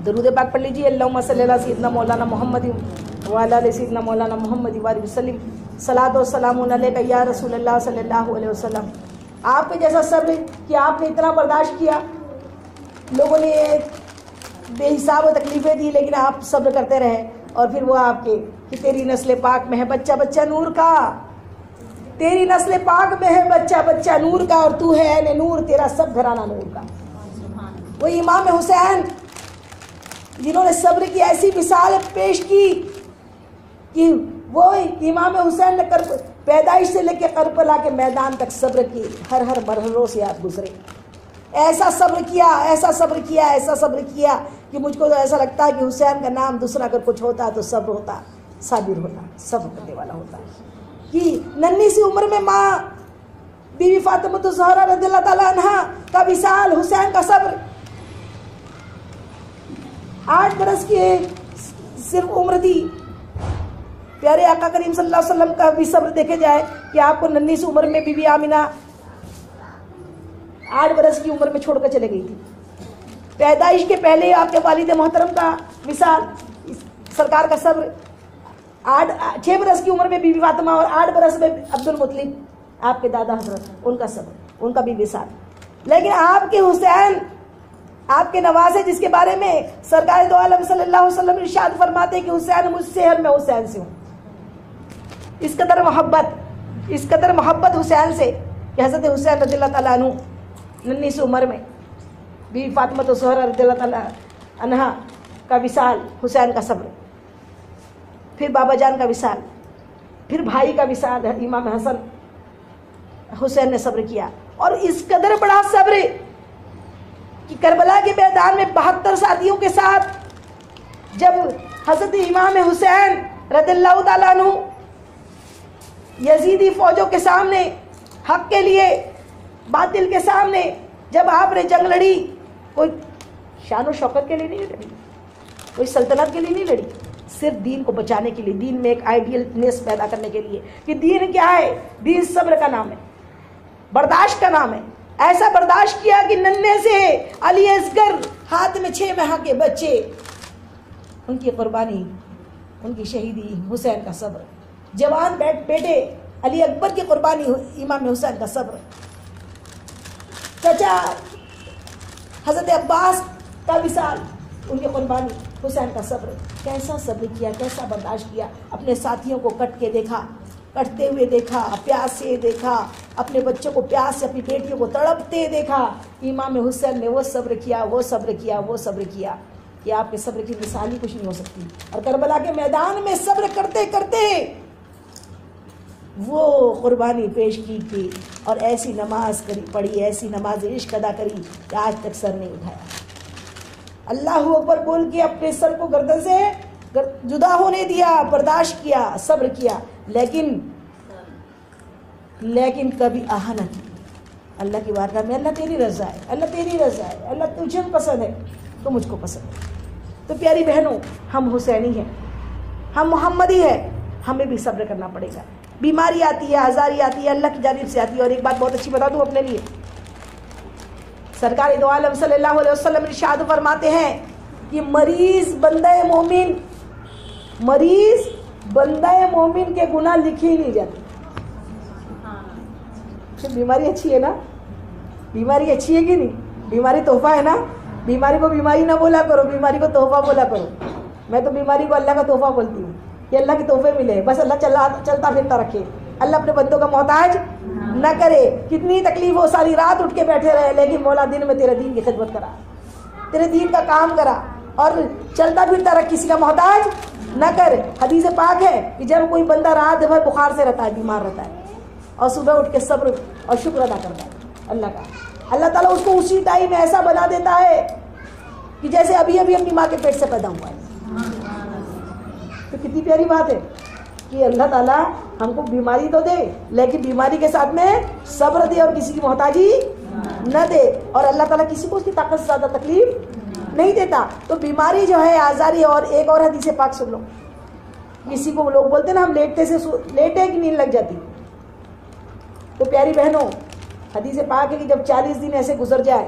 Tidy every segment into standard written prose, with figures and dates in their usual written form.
درود پاک پڑھ لیجیے. اللہم صلی علی سیدنا مولانا محمد وعلی آل سیدنا مولانا محمد وآلہ وسلم. صلاۃ و سلام علیک یا رسول اللہ صلی اللہ علیہ وسلم. آپ کے جیسا صبر کہ آپ نے اتنا برداشت کیا, لوگوں نے بے حساب و تکلیفیں دی لیکن آپ صبر کرتے رہے, اور پھر وہ آپ کے کہ تیری نسل پاک میں ہے بچہ بچہ نور کا, تیری نسل پاک میں ہے بچہ بچہ نور کا, اور تو ہے اہل نور, تیرا سب گھرانہ نور کا. وہ امام حسین جنہوں نے صبر کی ایسی مثال پیش کی کہ وہ امام حسین نے پیدائش سے لے کے کربلا کے میدان تک صبر کی, ہر مرحلوں سے آپ گزرے. ایسا صبر کیا, ایسا صبر کیا, ایسا صبر کیا کہ مجھ کو تو ایسا لگتا ہے کہ حسین کا نام دوسرا اگر کچھ ہوتا تو صبر ہوتا, صابر ہوتا, صبر کرنے والا ہوتا. کہ ننھی سی عمر میں ماں بی بی فاطمہ الزہرا رضی اللہ تعالیٰ عنہا کا وصال, حسین کا صبر. 8 برس کی صرف عمر تھی. پیارے آقا کریم صلی اللہ علیہ وسلم کا بھی صبر دیکھے جائے کہ آپ کو ننھی سی عمر میں بی بی آمینہ 8 برس کی عمر میں چھوڑ کر چلے گئی تھی. پیدائش کے پہلے آپ کے والد محترم کا وصال, سرکار کا صبر. 6 برس کی عمر میں بی بی فاطمہ اور 8 برس میں عبد المطلب آپ کے دادا حضرت, ان کا صبر, ان کا بھی وصال. لیکن آپ کے حسین, آپ کے نواسے جس کے بارے میں سرکار دو عالم صلی اللہ علیہ وسلم ارشاد فرماتے کہ حسین مجھ سے ہے, میں حسین سے ہوں. اس قدر محبت حسین سے کہ حضرت حسین رضی اللہ تعالیٰ عنہ ننھی سی عمر میں بی بی فاطمہ الزہرا رضی اللہ تعالیٰ عنہا کا وصال, حسین کا صبر. پھر بابا جان کا وصال, پھر بھائی کا وصال امام حسن, حسین نے صبر کیا. اور اس قدر بڑا صبر کہ کربلا کے میدان میں 72 ساتھیوں کے ساتھ جب حضرت امام حسین رضی اللہ تعالیٰ عنہ یزیدی فوجوں کے سامنے, حق کے لیے باطل کے سامنے جب آپ نے جنگ لڑی, کوئی شان و شوکت کے لیے نہیں لڑی, کوئی سلطنت کے لیے نہیں لڑی, صرف دین کو بچانے کے لیے, دین میں ایک آئیڈیلنیس پیدا کرنے کے لیے کہ دین کیا ہے, دین صبر کا نام ہے, برداشت کا نام ہے. ایسا برداشت کیا کہ ننھے سے علی اصغر, ہاتھ میں 6 ماہ کے بچے, ان کی قربانی, ان کی شہیدی, حسین کا صبر. جوان بیٹے علی اکبر کی قربانی, امام حسین کا صبر. چچا حضرت عباس کا وصال, ان کی قربانی, حسین کا صبر. کیسا صبر کیا, کیسا برداشت کیا. اپنے ساتھیوں کو کٹ کے دیکھا, کٹتے ہوئے دیکھا, پیاس سے دیکھا, اپنے بچوں کو پیاس سے, اپنی بیٹیوں کو تڑپتے دیکھا. امام حسین نے وہ صبر کیا, وہ صبر کیا, وہ صبر کیا کہ آپ کے صبر کی مثال ہی کچھ نہیں ہو سکتی. اور کربلا کے میدان میں صبر کرتے کرتے وہ قربانی پیش کی تھی, اور ایسی نماز پڑھی, ایسی نماز عشق ادا کری کہ آج تک سر نہیں اٹھایا. اللہ اکبر بول کے اپنے سر کو گردن سے جدا ہونے دیا, برداشت کیا, صبر کیا, لیکن کبھی آہ نہ کی اللہ کی بارگاہ میں. اللہ تیری رضا ہے, اللہ تیری رضا ہے, اللہ تجھے پسند ہے تو مجھ کو پسند ہے. تو پیاری بہنوں, ہم حسینی ہیں, ہم محمدی ہیں, ہمیں بھی صبر کرنا پڑے گا. بیماری آتی ہے, آزاری آتی ہے, اللہ کی جانب سے آتی ہے. اور ایک بات بہت اچھی بتا دوں اپنے لیے, سرکار دو عالم صلی اللہ علیہ وسلم ارشاد فرماتے ہیں کہ مریض بندہ مومن کے گناہ لکھے ہی نہیں جاتے. بیماری اچھی ہے نا, بیماری اچھی ہے کہ نہیں, بیماری تحفہ ہے نا. بیماری کو بیماری نہ بولا کرو, بیماری کو تحفہ بولا کرو. میں تو بیماری کو اللہ کا تحفہ بولتی ہوں کہ اللہ کے تحفے ملے, بس اللہ چلتا پھرتا رکھے, اللہ اپنے بندوں کا محتاج نہ کرے. کتنی تکلیف ہو, ساری رات اٹھ کے بیٹھے رہے, لیکن مولا دن میں تیرے دین کی خدمت کرا, تیرے دین کا کام کرا, اور چلتا پھرتا رکھ, کسی کا محتاج نہ کر. حدیث پاک ہے کہ جب کوئی بندہ رات بھر بخار سے رہتا ہے, بیمار رہتا ہے, اور صبح اٹھ کے صبر اور شکر ادا کرتا ہے اللہ کا, اللہ تعالیٰ اس کو اسی ٹائم ایسا بنا دیتا ہے کہ جیسے ابھی اپنی ماں کے پیٹ سے پیدا ہوا ہے. تو کتنی پیاری بات ہے کہ اللہ تعالیٰ ہم کو بیماری تو دے, لیکن بیماری کے ساتھ میں صبر دے اور کسی کی محتاجی نہ دے. اور اللہ تعالیٰ کسی کو اس کی طاقت سے زیادہ تکلیف نہیں دیتا. تو بیماری جو ہے آزاری, اور ایک اور حدیث پاک سن لو, کسی کو لوگ بولتے نا ہم لیٹے کی نیند لگ جاتی. تو پیاری بہنوں, حدیث پاک ہے کہ جب 40 دن ایسے گزر جائے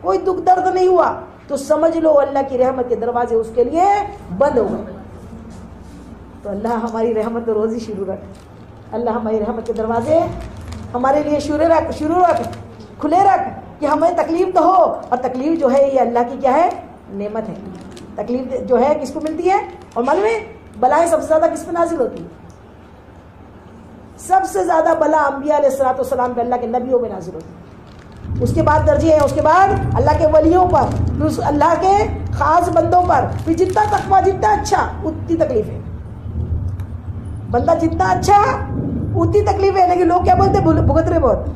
کوئی دکھ درد نہیں ہوا، تو سمجھ لو اللہ کی رحمت کے دروازے اس کے لیے بند ہو گئے. تو اللہ ہماری رحمت روزی شروع رکھ، اللہ ہماری رحمت کے دروازے ہمارے لیے شروع رکھ، کھلے رکھ، کہ ہمیں تکلیف تو ہو، اور تکلیف جو ہے یہ اللہ کی کیا ہے؟ نعمت ہے. تکلیف جو ہے کس کو ملتی ہے؟ اور معلوم ہے بلائیں سب سے زیادہ کس پہ نازل ہوتی ہے؟ سب سے زیادہ بلا انبیاء علیہ الصلوۃ والسلام پہ، اللہ کے نبیوں پہ نازل ہوتی ہے. اس کے بعد درجے ہیں، اس کے بعد اللہ کے ولیوں پر، پھر اللہ کے خاص بندوں پر. پھر جتنا تقویٰ جتنا اچھا اتنی تکلیف ہے. بندہ جتنا اچھا اتنی تکلیف ہے. لیکن لوگ کیا بولتے ہیں؟ بھگت رہے بہت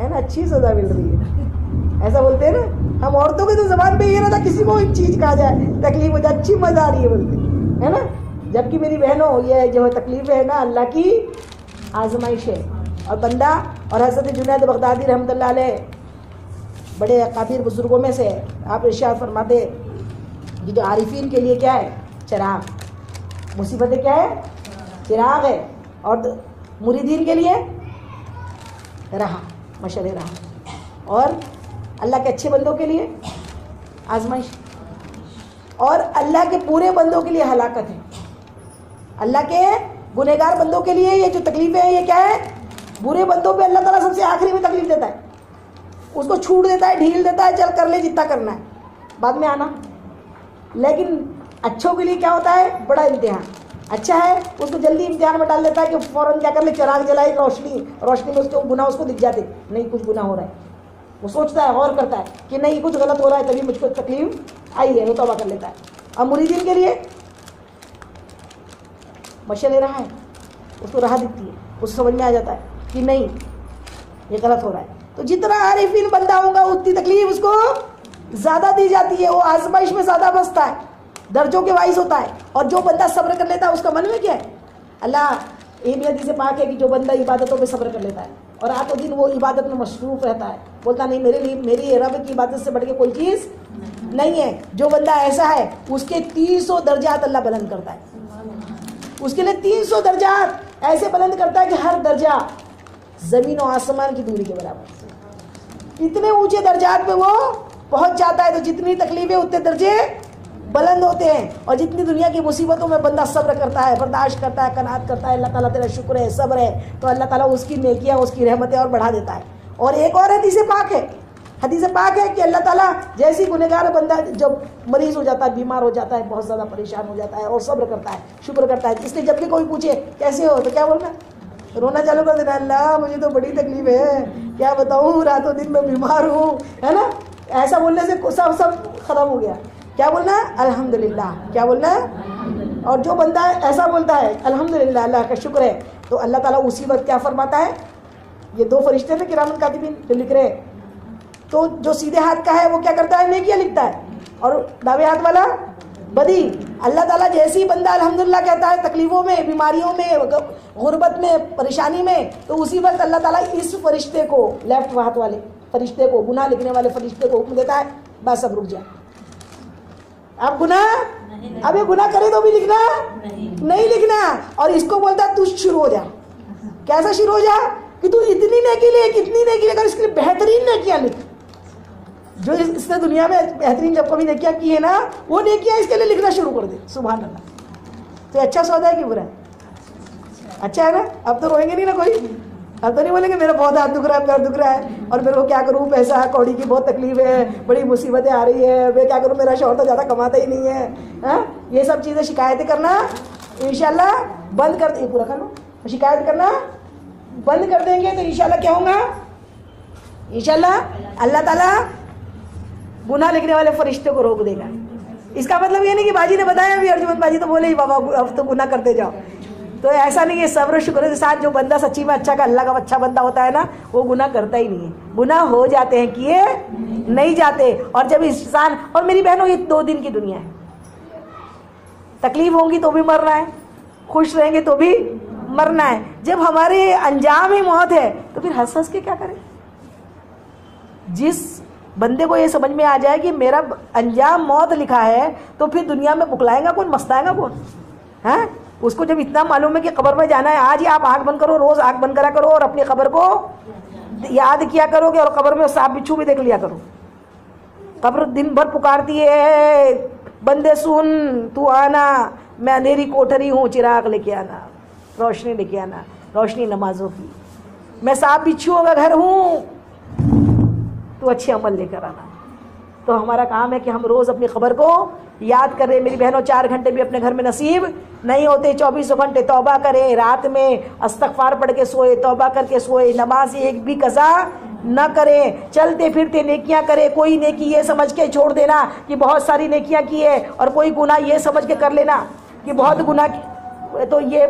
ہے نا، اچھی سزا مل رہی ہے، ایسا بولتے ہیں نا. ہم عورتوں کی تو زبان پہ یہ نہ تھا کسی کو ایک چیز کہا جائے تکلیف ہو جائے اچھی مزہ آ رہی ہے بولتے ہے نا. جبکہ میری بہنوں یہ جو تکلیف ہے نا اللہ کی آزمائش ہے. اور بندہ، اور حضرت جنید بغدادی رحمۃ اللہ علیہ بڑے اکابر بزرگوں میں سے، آپ ارشاد فرماتے یہ جو عارفین کے لیے کیا ہے؟ چراغ. مصیبتیں کیا ہے؟ چراغ ہے. اور مریدین کے لیے راہ، مشعل راہ. اور اللہ کے اچھے بندوں کے لیے آزمائش، اور اللہ کے پورے بندوں کے لیے ہلاکت ہے. اللہ کے گنہگار بندوں کے لیے یہ جو تکلیفیں ہیں یہ کیا ہے؟ برے بندوں پہ اللہ تعالیٰ سب سے آخری میں تکلیف دیتا ہے، اس کو چھوٹ دیتا ہے، ڈھیل دیتا ہے، چل کر لے جتنا کرنا ہے بعد میں آنا. لیکن اچھوں کے لیے کیا ہوتا ہے؟ بڑا امتحان. اچھا ہے اس کو جلدی امتحان میں ڈال دیتا ہے کہ فوراً کیا کر لے، چراغ جلائے، روشنی میں اس کے گناہ اس کو دکھ جاتے، نہیں کچھ گناہ ہو رہا ہے. وہ سوچتا ہے، غور کرتا ہے کہ نہیں کچھ غلط ہو رہا ہے، تبھی مجھ کو تکلیف آئی ہے، وہ توبہ کر لیتا ہے. اب مریدین کے لیے مشعل راہ ہے، اس کو راہ دکھتی ہے، اس کو سمجھ میں آ جاتا ہے کہ نہیں یہ غلط ہو رہا ہے. تو جتنا عارفین بندہ ہوگا اتنی تکلیف اس کو زیادہ دی جاتی ہے، وہ آزمائش میں زیادہ بستا ہے، درجوں کے وائز ہوتا ہے. اور جو بندہ صبر کر لیتا ہے اس کا من میں کیا ہے؟ اللہ یہ بھی حدیث پاک ہے کہ جو بندہ عبادتوں پہ صبر کر لیتا ہے اور رات و دن وہ عبادت میں مصروف رہتا ہے، بولتا نہیں میرے لیے میری رب کی عبادت سے بڑھ کے کوئی چیز نہیں ہے. جو بندہ ایسا ہے اس کے 300 درجات اللہ بلند کرتا ہے. اس کے لیے 300 درجات ایسے بلند کرتا ہے کہ ہر درجہ زمین و آسمان کی دوری کے برابر. اتنے اونچے درجات پہ وہ پہنچ جاتا ہے. تو جتنی تکلیفیں اتنے درجے بلند ہوتے ہیں. اور جتنی دنیا کی مصیبتوں میں بندہ صبر کرتا ہے، برداشت کرتا ہے، قناعت کرتا ہے، اللہ تعالیٰ تیرا شکر ہے، صبر ہے، تو اللہ تعالیٰ اس کی نیکیاں، اس کی رحمتیں اور بڑھا دیتا ہے. اور ایک اور حدیث پاک ہے کہ اللہ تعالیٰ جیسی گنہگار بندہ جب مریض ہو جاتا ہے، بیمار ہو جاتا ہے، بہت زیادہ پریشان ہو جاتا ہے اور صبر کرتا ہے، شکر کرتا ہے، اس لیے جب بھی کوئی پوچھے کیسے ہو تو کیا بولنا؟ رونا چالو کر دینا، اللہ مجھے تو بڑی تکلیف ہے، کیا بتاؤں، راتوں دن میں بیمار ہوں، ہے نا. ایسا بولنے سے سب ختم ہو گیا. کیا بولنا؟ الحمدللہ. کیا بولنا؟ اور جو بندہ ایسا بولتا ہے الحمدللہ، اللہ کا شکر ہے، تو اللہ تعالیٰ اسی وقت کیا فرماتا ہے؟ یہ 2 فرشتے نا کرام الکاتبین جو لکھ رہے ہیں، تو جو سیدھے ہاتھ کا ہے وہ کیا کرتا ہے؟ نیکیاں لکھتا ہے، اور دائیں ہاتھ والا بدی. اللہ تعالیٰ جیسے بندہ الحمدللہ کہتا ہے تکلیفوں میں، بیماریوں میں، غربت میں، پریشانی میں، تو اسی وقت اللہ تعالیٰ اس فرشتے کو، لیفٹ ہاتھ والے فرشتے کو، گناہ لکھنے والے فرشتے کو حکم دیتا ہے بس اب رک جا. اب گناہ، اب یہ گناہ کرے تو بھی لکھنا نہیں لکھنا. اور اس کو بولتا ہے تو شروع ہو جا. کیسا شروع ہو جا؟ کہ تو اتنی نیکی لے، اتنی نیکی لے کر اس کے لیے بہترین نیکیاں لکھ. جو اس نے دنیا میں بہترین جب کبھی نیکیاں کی ہے نا، وہ نیکیاں اس کے لیے لکھنا شروع کر دے. سبحان اللہ. تو اچھا سودا ہے کہ برا ہے؟ اچھا ہے نا. اب تو روئیں گے نہیں نا کوئی، اب تو نہیں بولیں گے میرا بہت ہاتھ دکھ رہا ہے، پیر دکھ رہا ہے اور میرے کو کیا کروں، پیسہ کوڑی کی بہت تکلیف ہے، بڑی مصیبتیں آ رہی ہے، میں کیا کروں، میرا شوہر تو زیادہ کماتا ہی نہیں ہے. یہ سب چیزیں شکایتیں کرنا انشاءاللہ بند کر دیں. پورا کر لو. شکایت کرنا بند کر دیں گے تو انشاءاللہ کیا ہوگا؟ انشاءاللہ اللہ تعالیٰ گناہ لکھنے والے فرشتے کو روک دے گا. اس کا مطلب یہ نہیں کہ باجی نے بتایا بھی، ارجمن باجی تو بولے ہی بابا اب تو گناہ کرتے جاؤ. تو ایسا نہیں ہے. صبر و شکر کے ساتھ جو بندہ سچی میں اچھا کا اللہ کا اچھا بندہ ہوتا ہے نا، وہ گناہ کرتا ہی نہیں ہے. گناہ ہو جاتے ہیں، کیے نہیں جاتے. اور جب انسان، اور میری بہنوں یہ 2 دن کی دنیا ہے. تکلیف ہوں گی تو بھی مرنا ہے، خوش رہیں گے تو بھی مرنا ہے. جب ہمارے انجام ہی موت ہے تو پھر ہنس ہنس کے کیا کریں؟ جس بندے کو یہ سمجھ میں آ جائے کہ میرا انجام موت لکھا ہے تو پھر دنیا میں پکلائے گا کون، مستائے گا کون؟ ہاں، اس کو جب اتنا معلوم ہے کہ قبر میں جانا ہے، آج ہی آپ آنکھ بند کرو، روز آنکھ بند کرا کرو اور اپنی قبر کو یاد کیا کرو گے، اور قبر میں سانپ بچھو بھی دیکھ لیا کرو. قبر دن بھر پکارتی ہے بندے سن تو آنا، میں اندھیری کوٹھری ہوں، چراغ لے کے آنا، روشنی لے کے آنا، روشنی نمازوں کی. میں سانپ بچھوؤں کا گھر ہوں، تو اچھے عمل لے کر آنا. تو ہمارا کام ہے کہ ہم روز اپنی خبر کو یاد کریں. میری بہنوں 4 گھنٹے بھی اپنے گھر میں نصیب نہیں ہوتے، 24 گھنٹے توبہ کریں، رات میں استغفار پڑھ کے سوئے، توبہ کر کے سوئے، نماز ایک بھی قضا نہ کریں، چلتے پھرتے نیکیاں کریں. کوئی نیکی یہ سمجھ کے چھوڑ دینا کہ بہت ساری نیکیاں کی ہے، اور کوئی گناہ یہ سمجھ کے کر لینا کہ بہت گناہ کی. تو یہ